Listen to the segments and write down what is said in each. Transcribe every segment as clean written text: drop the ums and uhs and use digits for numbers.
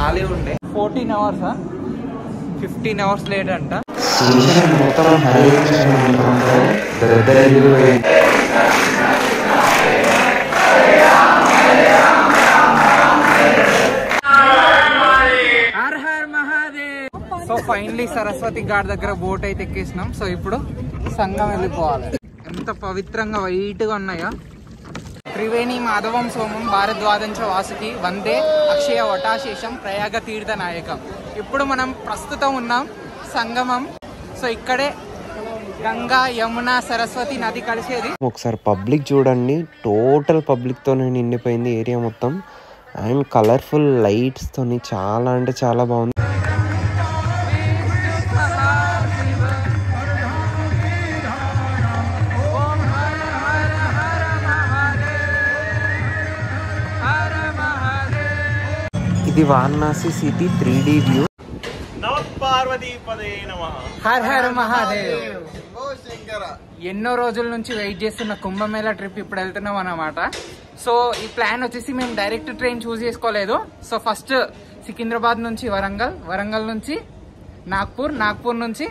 ఖాళీ ఉండే 14 hours 15 hours late అంట. సో ఫైనలీ సరస్వతి ఘాట్ దగ్గర బోట్ అయితే ఎక్కేసినాం. సో ఇప్పుడు సంగం వెళ్ళిపోవాలి. ఎంత పవిత్రంగా వైట్ గా ఉన్నాయో. త్రివేణి మాధవం సోమం భారద్వాదంచ వాసుకి వందే అక్షయ వటాశేషం ప్రయాగ తీర్థ నాయకం. ఇప్పుడు మనం ప్రస్తుతం ఉన్నాం సంగమం. సో ఇక్కడే గంగా యమున సరస్వతి నది కలిసేది. ఒకసారి పబ్లిక్ చూడండి, టోటల్ పబ్లిక్ తోనే నిండిపోయింది ఏరియా మొత్తం. అండ్ కలర్ఫుల్ లైట్స్ తోని చాలా అంటే చాలా బాగుంది. ఇది Varanasi city 3D view. Her హర్ మహాదేవ్. ఎన్నో రోజుల నుంచి వెయిట్ చేస్తున్న కుంభమేళా ట్రిప్ ఇప్పుడు వెళ్తున్నాం అన్నమాట. సో ఈ ప్లాన్ వచ్చేసి మేము డైరెక్ట్ ట్రైన్ చూస్ చేసుకోలేదు. సో ఫస్ట్ సికింద్రాబాద్ నుంచి వరంగల్, వరంగల్ నుంచి నాగ్పూర్ నుంచి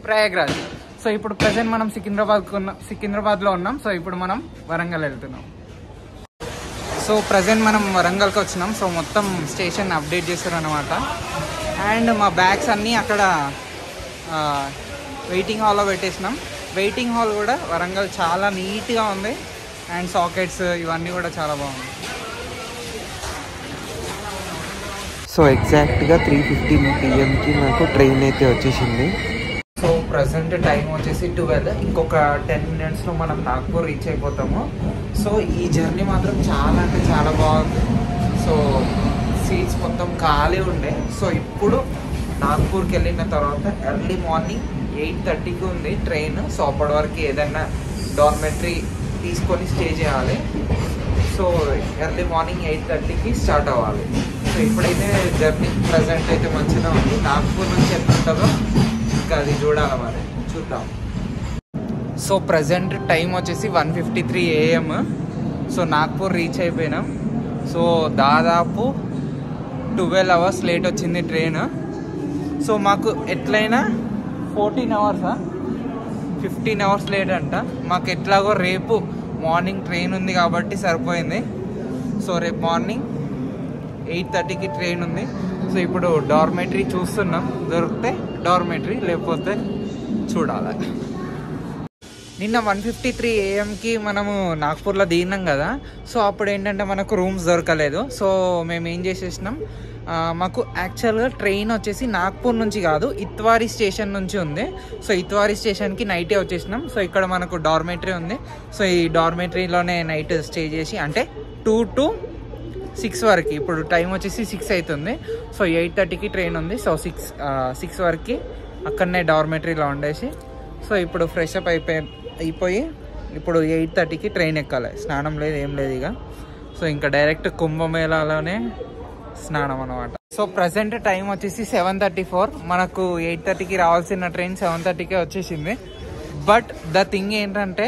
ప్రయాగ్రాజ్. సో ఇప్పుడు ప్రెసెంట్ మనం సికింద్రాబాద్లో ఉన్నాం. సో ఇప్పుడు మనం వరంగల్ వెళ్తున్నాం. సో ప్రజెంట్ మనం వరంగల్కి వచ్చినాం. సో మొత్తం స్టేషన్ అప్డేట్ చేశారు అనమాట. అండ్ మా బ్యాగ్స్ అన్నీ అక్కడ వెయిటింగ్ హాల్లో పెట్టేసినాం. వెయిటింగ్ హాల్ కూడా వరంగల్ చాలా నీట్గా ఉంది. అండ్ సాకెట్స్ ఇవన్నీ కూడా చాలా బాగుంది. సో ఎగ్జాక్ట్గా 3:15 PM నాకు ట్రైన్ అయితే వచ్చేసింది. సో ప్రజెంట్ టైం వచ్చేసి 12. ఇంకొక 10 minutesలో మనం నాగ్పూర్ రీచ్ అయిపోతాము. సో ఈ జర్నీ మాత్రం చాలా అంటే చాలా బాగుంది. సో సీట్స్ మొత్తం ఖాళీ ఉండే. సో ఇప్పుడు నాగ్పూర్కి వెళ్ళిన తర్వాత ఎర్లీ మార్నింగ్ 8:30కి ఉంది ట్రైన్. సో అప్పటి వరకు ఏదైనా డార్మెటరీ తీసుకొని స్టే చేయాలి. సో ఎర్లీ మార్నింగ్ 8:30కి స్టార్ట్ అవ్వాలి. సో ఇప్పుడైతే జర్నీ ప్రజెంట్ అయితే మంచిగా ఉంది. నాగ్పూర్ నుంచి ఎంత ఉంటుందో ఇంకా అది చూడాలి, మరి చూద్దాం. సో ప్రజెంట్ టైం వచ్చేసి 1:53 AM. సో నాగ్పూర్ రీచ్ అయిపోయినాం. సో దాదాపు 12 hours లేట్ వచ్చింది ట్రైన్. సో మాకు ఎట్లయినా 14 hours 15 hours లేట్ అంట. మాకు ఎట్లాగో రేపు మార్నింగ్ ట్రైన్ ఉంది కాబట్టి సరిపోయింది. సో రేపు మార్నింగ్ 8:30కి ట్రైన్ ఉంది. సో ఇప్పుడు డార్మెటరీ చూస్తున్నాం, దొరికితే డార్మెటరీ, లేకపోతే చూడాలి. నిన్న 1:53 AMకి మనము నాగ్పూర్లో దిగినాం కదా. సో అప్పుడు ఏంటంటే మనకు రూమ్స్ దొరకలేదు. సో మేము ఏం చేసేసినాం, మాకు యాక్చువల్గా ట్రైన్ వచ్చేసి నాగ్పూర్ నుంచి కాదు, ఇత్వారి స్టేషన్ నుంచి ఉంది. సో ఇత్వారి స్టేషన్కి నైటే వచ్చేసినాం. సో ఇక్కడ మనకు డార్మెటరీ ఉంది. సో ఈ డార్మెటరీలోనే నైట్ స్టే చేసి, అంటే 2 to 6 వరకు. ఇప్పుడు టైం వచ్చేసి 6 అవుతుంది. సో 8:30కి ట్రైన్ ఉంది. సో 6 వరకు అక్కడనే డార్మెటరీలో ఉండేసి, సో ఇప్పుడు ఫ్రెష్ అప్ అయిపోయి ఇప్పుడు 8:30కి ట్రైన్ ఎక్కాలి. స్నానం లేదు, ఏం లేదు ఇక. సో ఇంకా డైరెక్ట్ కుంభమేళాలోనే స్నానం అనమాట. సో ప్రజెంట్ టైం వచ్చేసి 7:34. మనకు 8:30కి రావాల్సిన ట్రైన్ 7:30కే వచ్చేసింది. బట్ ద థింగ్ ఏంటంటే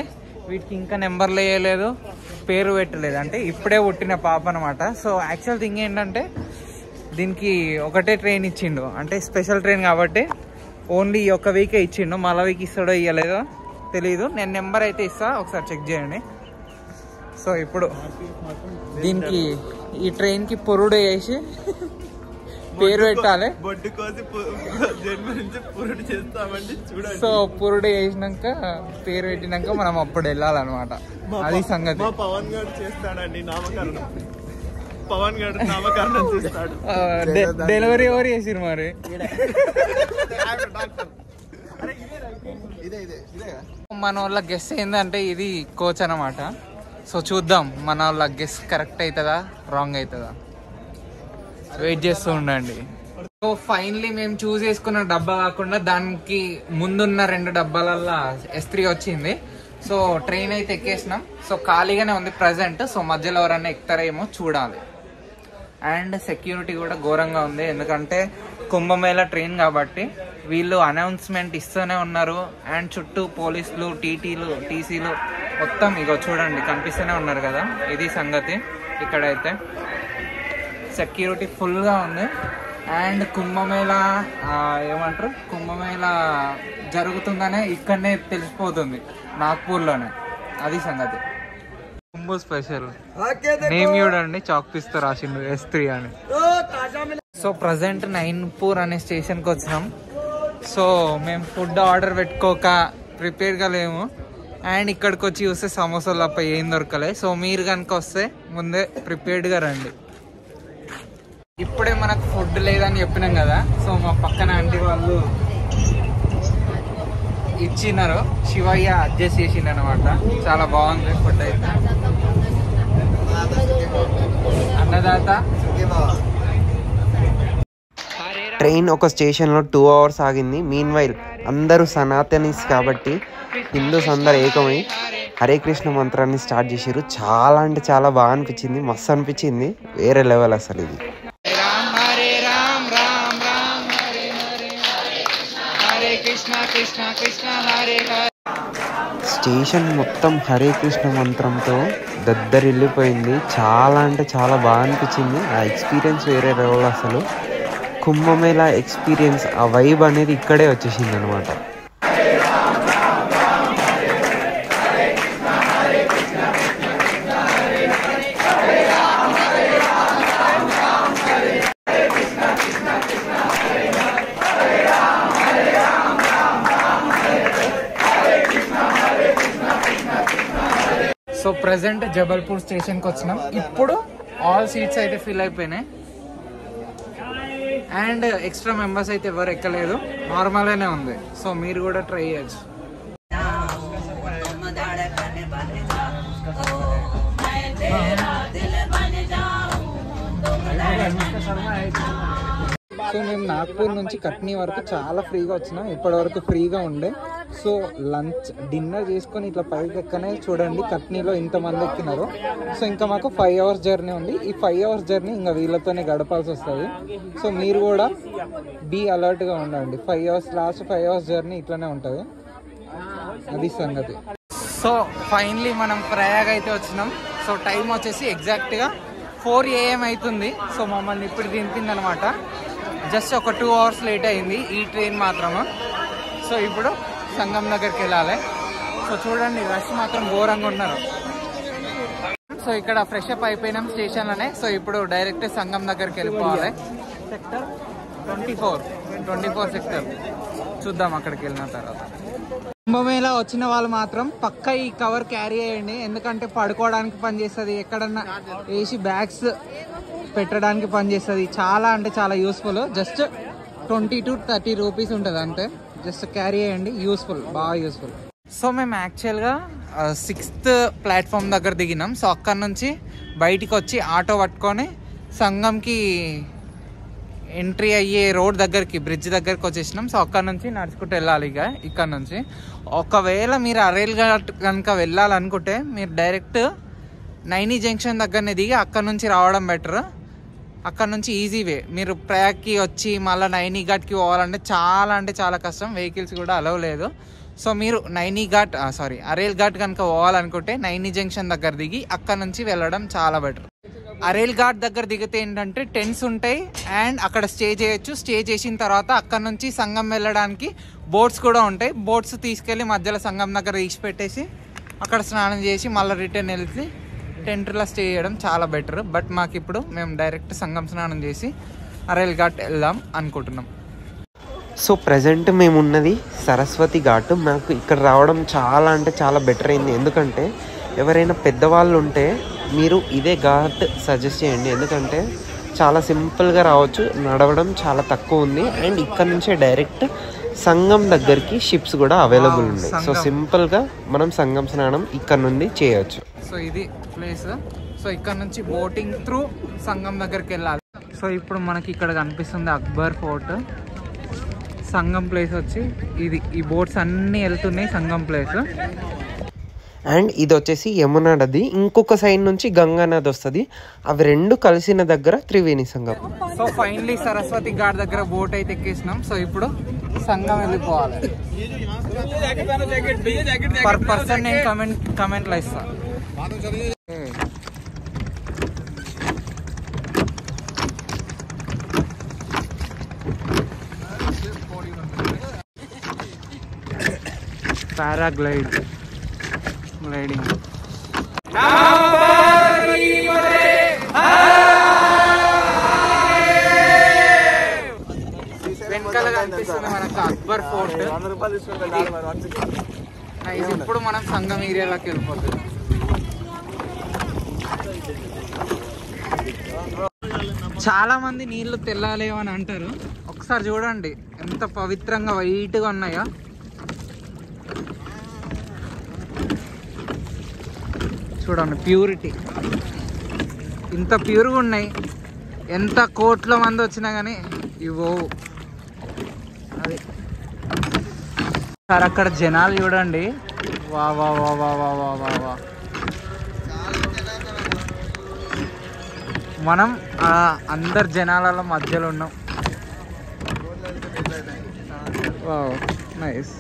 వీటికి ఇంకా నెంబర్లు వేయలేదు, పేరు పెట్టలేదు. అంటే ఇప్పుడే పుట్టిన పాప అనమాట. సో యాక్చువల్ థింగ్ ఏంటంటే దీనికి ఒకటే ట్రైన్ ఇచ్చిండు, అంటే స్పెషల్ ట్రైన్ కాబట్టి ఓన్లీ ఒక వీకే ఇచ్చిండు. మళ్ళీ వీక్ ఇస్తాడో ఇవ్వలేదో తెలీదు. నేను నెంబర్ అయితే ఇస్తా, ఒకసారి చెక్ చేయండి. సో ఇప్పుడు దీనికి ఈ ట్రైన్కి పురుడు వేసి పేరు పెట్టాలి. సో పురుడు వేసినాక పేరు పెట్టినాక మనం అప్పుడు వెళ్ళాలన్నమాట. అది సంగతి. పవన్ గారు చేస్తాడండి నామకరణం. పవన్ గారు నామకరణం చేస్తాడు. డెలివరీ ఎవరు చేసిరు మరి? మన వాళ్ళ గెస్ ఏంటంటే ఇది కోచ్ అనమాట. సో చూద్దాం మన వాళ్ళ గెస్ కరెక్ట్ అవుతుందా రాంగ్ అవుతుందా, వెయిట్ చేస్తూ ఉండండి. సో ఫైనలీ మేము చూస్ చేసుకున్న డబ్బా కాకుండా దానికి ముందున్న 2 డబ్బాలల్లో S3 వచ్చింది. సో ట్రైన్ అయితే ఎక్కేసినాం. సో ఖాళీగానే ఉంది ప్రజెంట్. సో మధ్యలో ఎవరన్నా ఎక్కుతారేమో చూడాలి. అండ్ సెక్యూరిటీ కూడా ఘోరంగా ఉంది, ఎందుకంటే కుంభమేళా ట్రైన్ కాబట్టి వీళ్ళు అనౌన్స్మెంట్ ఇస్తూనే ఉన్నారు. అండ్ చుట్టూ పోలీసులు, టీసీలు మొత్తం ఇగో చూడండి కనిపిస్తూనే ఉన్నారు కదా. ఇది సంగతి. ఇక్కడైతే సెక్యూరిటీ ఫుల్గా ఉంది. అండ్ కుంభమేళ ఏమంటారు, కుంభమేళ జరుగుతుందనే ఇక్కడనే తెలిసిపోతుంది, నాగ్పూర్లోనే. అది సంగతి. కుంభ స్పెషల్ నేమ్ చూడండి, చాక్ పీస్తో రాసిండు S3 అని. సో ప్రజెంట్ నైన్పూర్ అనే స్టేషన్కి వచ్చినాం. సో మేము ఫుడ్ ఆర్డర్ పెట్టుకోక ప్రిపేర్గా లేము. అండ్ ఇక్కడికి వచ్చి చూస్తే సమోసాలు తప్ప ఏం దొరకలే. సో మీరు కనుక వస్తే ముందే ప్రిపేర్డ్గా రండి. ఇప్పుడే మనకు ఫుడ్ లేదని చెప్పినాం కదా, సో మా పక్కన ఆంటీ వాళ్ళు ఇచ్చినారు, శివయ్య అడ్జస్ట్ చేసిండు అనమాట. చాలా బాగుంది ఫుడ్ అయితే. అన్నదాత. ట్రైన్ ఒక స్టేషన్లో 2 hours ఆగింది. మీన్ వైల్ అందరూ సనాతనీస్ కాబట్టి హిందూస్ అందరు ఏకమై హరే కృష్ణ మంత్రాన్ని స్టార్ట్ చేసారు. చాలా అంటే చాలా బాగా అనిపించింది, మస్తు అనిపించింది, వేరే లెవెల్ అసలు ఇది. స్టేషన్ మొత్తం హరే కృష్ణ మంత్రంతో దద్దరిల్లిపోయింది. చాలా అంటే చాలా బాగా అనిపించింది. ఆ ఎక్స్పీరియన్స్ వేరే లెవెల్ అసలు. కుంభమేళా ఎక్స్పీరియన్స్, ఆ వైబ్ అనేది ఇక్కడే వచ్చేసింది అనమాట. సో ప్రెసెంట్ జబల్పూర్ స్టేషన్కి వచ్చినాం. ఇప్పుడు ఆల్ సీట్స్ అయితే ఫిల్ అయిపోయినాయి. అండ్ ఎక్స్ట్రా మెంబర్స్ అయితే ఎవరు ఎక్కలేదు, నార్మల్గానే ఉంది. సో మీరు కూడా ట్రై చేయొచ్చు. సో మేము నాగ్పూర్ నుంచి కట్నీ వరకు చాలా ఫ్రీగా వచ్చినాం. ఇప్పటి వరకు ఫ్రీగా ఉండే. సో లంచ్ డిన్నర్ చేసుకొని ఇట్లా పైకి ఎక్కనే చూడండి, కట్నీలో ఇంతమంది ఎక్కినారు. సో ఇంకా మాకు 5 hours జర్నీ ఉంది. ఈ 5 hours జర్నీ ఇంకా వీళ్ళతోనే గడపాల్సి వస్తుంది. సో మీరు కూడా బీ అలర్ట్గా ఉండండి. 5 hours, లాస్ట్ 5 hours జర్నీ ఇట్లానే ఉంటుంది. అది సంగతి. సో ఫైనలీ మనం ప్రయాగ్ అయితే వచ్చినాం. సో టైం వచ్చేసి ఎగ్జాక్ట్గా 4 AM అవుతుంది. సో మమ్మల్ని ఇప్పుడు దింపింది అనమాట. జస్ట్ ఒక 2 hours లేట్ అయింది ఈ ట్రైన్ మాత్రము. సో ఇప్పుడు సంగం దగ్గరికి వెళ్ళాలి. సో చూడండి, రష్ మాత్రం ఘోరంగా ఉన్నారు. సో ఇక్కడ ఫ్రెష్ అప్ అయిపోయినాం స్టేషన్లోనే. సో ఇప్పుడు డైరెక్ట్ సంగం దగ్గరికి వెళ్ళిపోవాలి. సెక్టర్ 24 సెక్టర్ చూద్దాం అక్కడికి వెళ్ళిన తర్వాత. కుంభమేళా వచ్చిన వాళ్ళు మాత్రం పక్క ఈ కవర్ క్యారీ చేయండి, ఎందుకంటే పడుకోవడానికి పనిచేస్తుంది, ఎక్కడన్నా వేసి బ్యాగ్స్ పెట్టడానికి పనిచేస్తుంది. చాలా అంటే చాలా యూస్ఫుల్. జస్ట్ 20 to 30 రూపీస్ ఉంటుంది అంతే. జస్ట్ క్యారీ చేయండి, యూస్ఫుల్, బాగా యూస్ఫుల్. సో మేము యాక్చువల్గా 6th ప్లాట్ఫామ్ దగ్గర దిగినాం. సో అక్కడ నుంచి బయటికి వచ్చి ఆటో పట్టుకొని సంగంకి ఎంట్రీ అయ్యే రోడ్ దగ్గరికి, బ్రిడ్జ్ దగ్గరికి వచ్చేసినాం. సో అక్కడ నుంచి నడుచుకుంటూ వెళ్ళాలి. ఇక ఇక్కడ నుంచి ఒకవేళ మీరు అరేల్ ఘాట్ కనుక వెళ్ళాలనుకుంటే మీరు డైరెక్ట్ నైనీ జంక్షన్ దగ్గరనే దిగి అక్కడ నుంచి రావడం బెటర్. అక్కడ నుంచి ఈజీ వే. మీరు ప్రయాగ్కి వచ్చి మళ్ళీ నైనీ ఘాట్కి పోవాలంటే చాలా అంటే చాలా కష్టం, వెహికల్స్ కూడా అలవ్ లేదు. సో మీరు అరేల్ ఘాట్ కనుక పోవాలనుకుంటే నైనీ జంక్షన్ దగ్గర దిగి అక్కడ నుంచి వెళ్ళడం చాలా బెటర్. అరేల్ ఘాట్ దగ్గర దిగితే ఏంటంటే టెంట్స్ ఉంటాయి అండ్ అక్కడ స్టే చేయొచ్చు. స్టే చేసిన తర్వాత అక్కడ నుంచి సంగం వెళ్ళడానికి బోట్స్ కూడా ఉంటాయి. బోట్స్ తీసుకెళ్ళి మధ్యలో సంగం దగ్గర తీసి పెట్టేసి అక్కడ స్నానం చేసి మళ్ళీ రిటర్న్ వెళ్తే టెంట్లో స్టే చేయడం చాలా బెటర్. బట్ మాకు ఇప్పుడు మేము డైరెక్ట్ సంగం స్నానం చేసి అరేల్ ఘాట్ వెళ్దాం అనుకుంటున్నాం. సో ప్రజెంట్ మేమున్నది సరస్వతి ఘాట్. మాకు ఇక్కడ రావడం చాలా అంటే చాలా బెటర్ అయింది. ఎందుకంటే ఎవరైనా పెద్దవాళ్ళు ఉంటే మీరు ఇదే ఘాట్ సజెస్ట్ చేయండి, ఎందుకంటే చాలా సింపుల్గా రావచ్చు, నడవడం చాలా తక్కువ ఉంది. అండ్ ఇక్కడ నుంచే డైరెక్ట్ సంగం దగ్గరికి షిప్స్ కూడా అవైలబుల్ ఉన్నాయి. సో సింపుల్గా మనం సంగం స్నానం ఇక్కడ నుండి చేయొచ్చు. సో ఇది ప్లేస్. సో ఇక్కడ నుంచి బోటింగ్ త్రూ సంగం దగ్గరికి వెళ్ళాలి. సో ఇప్పుడు మనకి ఇక్కడ కనిపిస్తుంది అక్బర్ ఫోర్ట్. సంగం ప్లేస్ వచ్చి ఇది. ఈ బోట్స్ అన్నీ వెళ్తున్నాయి సంగం ప్లేస్. అండ్ ఇది వచ్చేసి యమునా నది, ఇంకొక సైడ్ నుంచి గంగా నది వస్తుంది. అవి రెండు కలిసిన దగ్గర త్రివేణి సంగం. సో ఫైనలీ సరస్వతి ఘాట్ దగ్గర బోట్ అయితే ఎక్కేసినాం. సో ఇప్పుడు సంగం వెళ్ళిపోవాలి. పర్ పర్సన్ నేను కమెంట్లో ఇస్తాను. పారాగ్లైడింగ్. వెనకాల కనిపిస్తుంది మనకు అక్బర్ ఫోర్ట్. ఇప్పుడు మనం సంగం ఏరియాలోకి వెళ్ళిపోతుంది. చాలా మంది నీళ్లు తెల్లాలేవు అని అంటారు. ఒకసారి చూడండి ఎంత పవిత్రంగా వైట్గా ఉన్నాయో. చూడండి ప్యూరిటీ, ఇంత ప్యూర్గా ఉన్నాయి. ఎంత కోట్ల మంది వచ్చినా కానీ ఇవో. అది సార్ అక్కడ జనాలు చూడండి. వా వా వా వా వా వా వా వా. మనం అందరు జనాల మధ్యలో ఉన్నాం. Wow nice.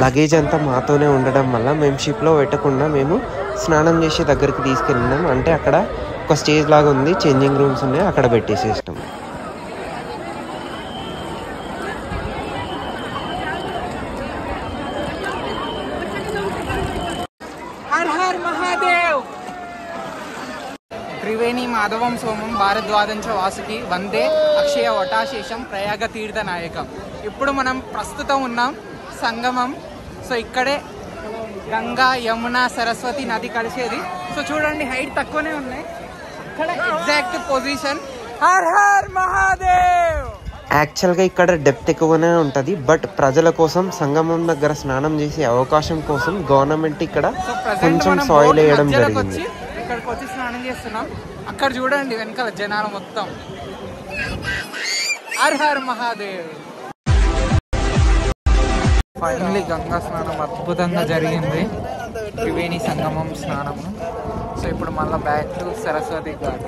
లగేజ్ అంతా మాతోనే ఉండడం వల్ల మేము షిప్లో పెట్టకుండా మేము స్నానం చేసే దగ్గరికి తీసుకెళ్ళినాం. అంటే అక్కడ ఒక స్టేజ్ లాగా ఉంది, చేంజింగ్ రూమ్స్ ఉన్నాయి, అక్కడ పెట్టేసేసినాం. హర్ హర్ మహాదేవ్. త్రివేణి మాధవం సోమం భారద్వాదంచ వాసుకి వందే అక్షయ వటాశేషం ప్రయాగ తీర్థ నాయకం. ఇప్పుడు మనం ప్రస్తుతం ఉన్నాం సంగమం. సో ఇక్కడే గంగా యమున సరస్వతి నది కలిసేది. సో చూడండి హైట్ తక్కువనే ఉన్నాయి. అక్కడ ఎగ్జాక్ట్ పొజిషన్. హర్ హర్ మహాదేవ్. యాక్చువల్గా ఇక్కడ డెప్త్ ఎక్కువనే ఉంటుంది. బట్ ప్రజల కోసం సంగమం దగ్గర స్నానం చేసే అవకాశం కోసం గవర్నమెంట్ ఇక్కడ కొంచెం సాయిల్ వేయడం జరిగింది. ఇక్కడికి వచ్చి స్నానం చేస్తున్నాం. అక్కడ చూడండి వెనకాల జనాలు మొత్తం. హర్ హర్ మహాదేవ్. ఫైనల్లీ గంగా స్నానం అద్భుతంగా జరిగింది. త్రివేణి సంగమం స్నానము. సో ఇప్పుడు మళ్ళీ back to Saraswati ghat.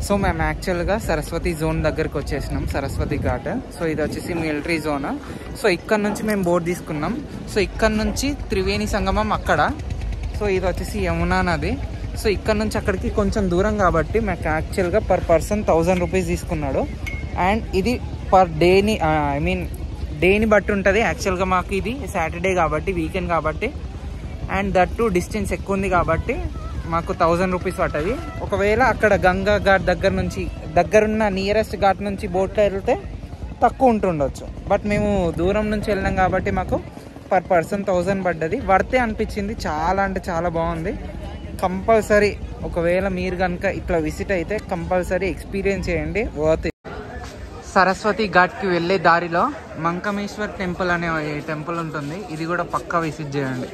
So మేము యాక్చువల్గా సరస్వతి జోన్ దగ్గరికి వచ్చేసినాం, సరస్వతి ఘాట్. సో ఇది వచ్చేసి మిలిటరీ జోన్. సో ఇక్కడ నుంచి మేము బోట్ తీసుకున్నాం. సో ఇక్కడ నుంచి త్రివేణి సంగమం అక్కడ. సో ఇది వచ్చేసి యమునా నది. సో ఇక్కడ నుంచి అక్కడికి కొంచెం దూరం కాబట్టి మాకు యాక్చువల్గా పర్ పర్సన్ 1000 రూపీస్ తీసుకున్నాడు. అండ్ ఇది పర్ డేని డేని బట్టి ఉంటుంది. యాక్చువల్గా మాకు ఇది సాటర్డే కాబట్టి, వీకెండ్ కాబట్టి, అండ్ దట్ టు డిస్టెన్స్ ఎక్కువ ఉంది కాబట్టి మాకు 1000 రూపీస్ పట్టది. ఒకవేళ అక్కడ గంగా ఘాట్ దగ్గరున్న నియరెస్ట్ ఘాట్ నుంచి బోట్లో వెళ్తే తక్కువ ఉంటుండొచ్చు. బట్ మేము దూరం నుంచి వెళ్ళినాం కాబట్టి మాకు పర్ పర్సన్ 1000 పడ్డది. వర్తే అనిపించింది. చాలా అంటే చాలా బాగుంది. కంపల్సరీ ఒకవేళ మీరు కనుక ఇట్లా విజిట్ అయితే కంపల్సరీ ఎక్స్పీరియన్స్ చేయండి. వర్త్. సరస్వతి ఘాట్కి వెళ్ళే దారిలో మంకమేశ్వర్ టెంపుల్ అనే టెంపుల్ ఉంటుంది. ఇది కూడా పక్కా విజిట్ చేయండి.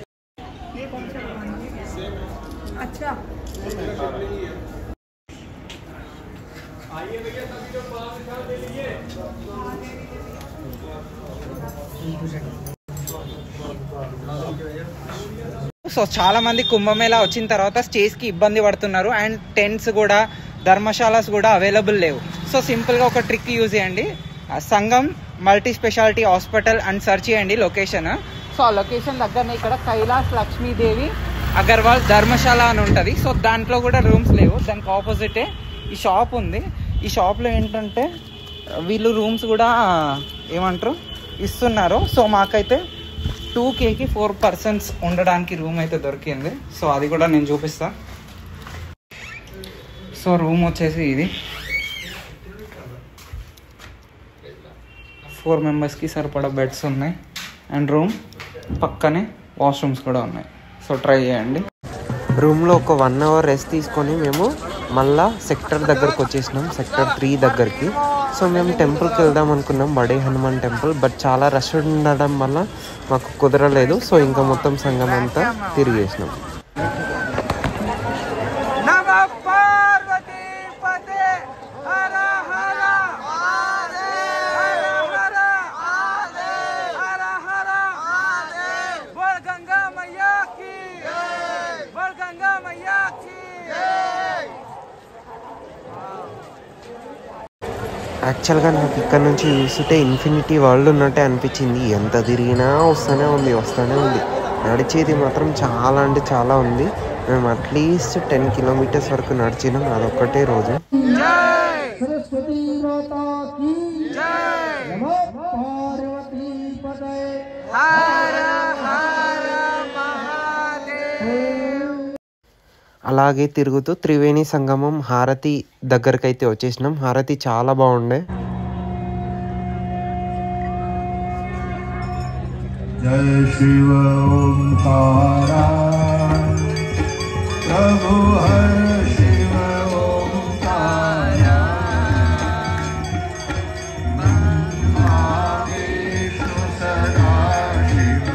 సో చాలా మంది కుంభమేళా వచ్చిన తర్వాత స్టేస్కి ఇబ్బంది పడుతున్నారు. అండ్ టెంట్స్ కూడా, ధర్మశాలాస్ కూడా అవైలబుల్ లేవు. సో సింపుల్గా ఒక ట్రిక్ యూజ్ చేయండి. సంగం మల్టీ స్పెషాలిటీ హాస్పిటల్ అని సెర్చ్ చేయండి లొకేషన్. సో ఆ లొకేషన్ దగ్గరనే ఇక్కడ కైలాస్ లక్ష్మీదేవి అగర్వాల్ ధర్మశాల అని ఉంటుంది. సో దాంట్లో కూడా రూమ్స్ లేవు. దానికి ఆపోజిటే ఈ షాప్ ఉంది. ఈ షాప్లో ఏంటంటే వీళ్ళు రూమ్స్ కూడా ఏమంటారు ఇస్తున్నారు. సో మాకైతే 2Kకి 4 పర్సన్స్ ఉండడానికి రూమ్ అయితే దొరికింది. సో అది కూడా నేను చూపిస్తా. సో రూమ్ వచ్చేసి ఇది 4 మెంబర్స్కి సరిపడా బెడ్స్ ఉన్నాయి. అండ్ రూమ్ పక్కనే వాష్రూమ్స్ కూడా ఉన్నాయి. సో ట్రై చేయండి. రూమ్లో ఒక 1 అవర్ రెస్ట్ తీసుకొని మేము మళ్ళా సెక్టర్ దగ్గరకు వచ్చేసినాం, సెక్టర్ 3 దగ్గరికి. సో మేము టెంపుల్కి వెళ్దాం అనుకున్నాం, బడే హనుమాన్ టెంపుల్. బట్ చాలా రష్ ఉండడం వల్ల మాకు కుదరలేదు. సో ఇంకా మొత్తం సంఘం అంతా తిరిగేసినాం. యాక్చువల్గా నాకు ఇక్కడ నుంచి చూస్తుంటే ఇన్ఫినిటీ వరల్డ్ ఉన్నట్టే అనిపించింది. ఎంత తిరిగినా వస్తూనే ఉంది. నడిచేది మాత్రం చాలా అంటే చాలా ఉంది. మేము అట్లీస్ట్ 10 కిలోమీటర్స్ వరకు నడిచినాం అదొక్కటే రోజు. सरस्वती माता की जय। नमः पार्वती पते హర హర మహాదేవ్. అలాగే తిరుగుతూ త్రివేణి సంగమం హారతి దగ్గరకైతే వచ్చేసినాం. హారతి చాలా బాగుండే. जय शिव ओंकारा प्रभु हर शिव ओंकारा ब्रह्मा विष्णु सदा शिव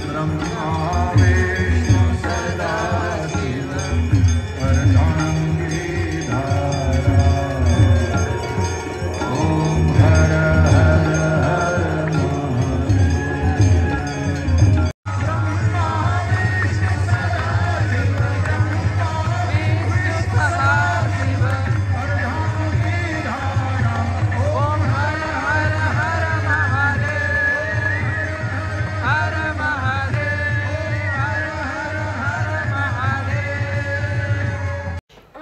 ब्रह्मा विष्णु सदा शिव अर्धांगी धारा ओम हर हर हर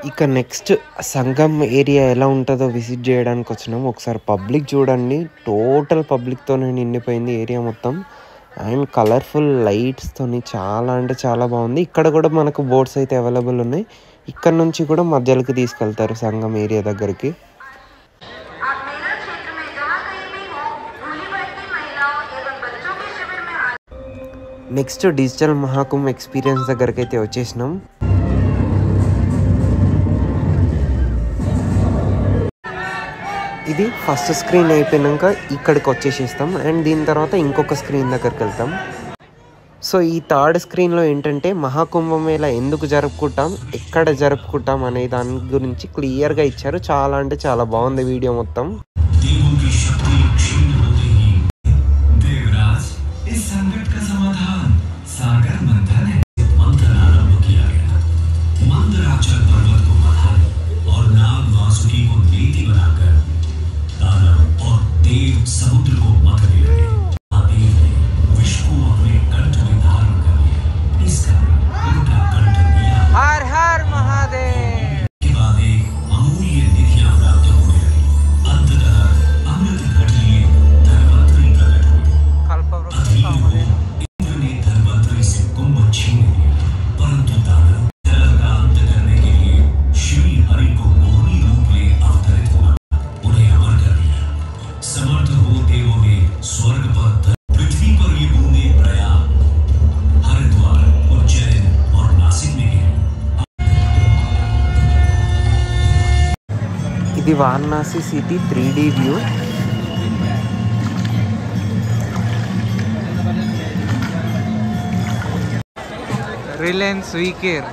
ఇక నెక్స్ట్ సంగం ఏరియా ఎలా ఉంటుందో విజిట్ చేయడానికి వచ్చినాం. ఒకసారి పబ్లిక్ చూడండి, టోటల్ పబ్లిక్తోనే నిండిపోయింది ఏరియా మొత్తం. అండ్ కలర్ఫుల్ లైట్స్తోని చాలా అంటే చాలా బాగుంది. ఇక్కడ కూడా మనకు బోట్స్ అయితే అవైలబుల్ ఉన్నాయి. ఇక్కడ నుంచి కూడా మధ్యలోకి తీసుకెళ్తారు సంగం ఏరియా దగ్గరికి. నెక్స్ట్ డిజిటల్ మహాకుంభ్ ఎక్స్పీరియన్స్ దగ్గరికి అయితే వచ్చేసినాం. ఇది ఫస్ట్ స్క్రీన్ అయిపోయినాక ఇక్కడికి వచ్చేసేస్తాం. అండ్ దీని తర్వాత ఇంకొక స్క్రీన్ దగ్గరికి వెళ్తాం. సో ఈ థర్డ్ స్క్రీన్లో ఏంటంటే మహాకుంభమేళ ఎందుకు జరుపుకుంటాం, ఎక్కడ జరుపుకుంటాం అనే దాని గురించి క్లియర్గా ఇచ్చారు. చాలా అంటే చాలా బాగుంది వీడియో మొత్తం. समुद्र को मथने लगे। देव ने विष को अपने कंठ में धारण कर लिया। इसका उनका कंठ दिया। हर हर महादेव. के बाद एक अमूल्य निधियां प्राप्त होने लगी। अंततः अमृत घट लिए धर्मवंतरी प्रकट हुए। इंद्र ने धर्मवंतरी से कुंभ छीन लिया, परंतु दानव जल का अंत करने के लिए श्री हरि को मोहनी रूप में अवतरित हुआ, उन्हें अमर कर दिया। समर्थ हो देवों ने स्वर्ग पर पृथ्वी पर ये बूंदे प्रयाग, हरिद्वार, उज्जैन और नासिक में गिरी। ఇది Varanasi city 3D view. Reliance WeCare.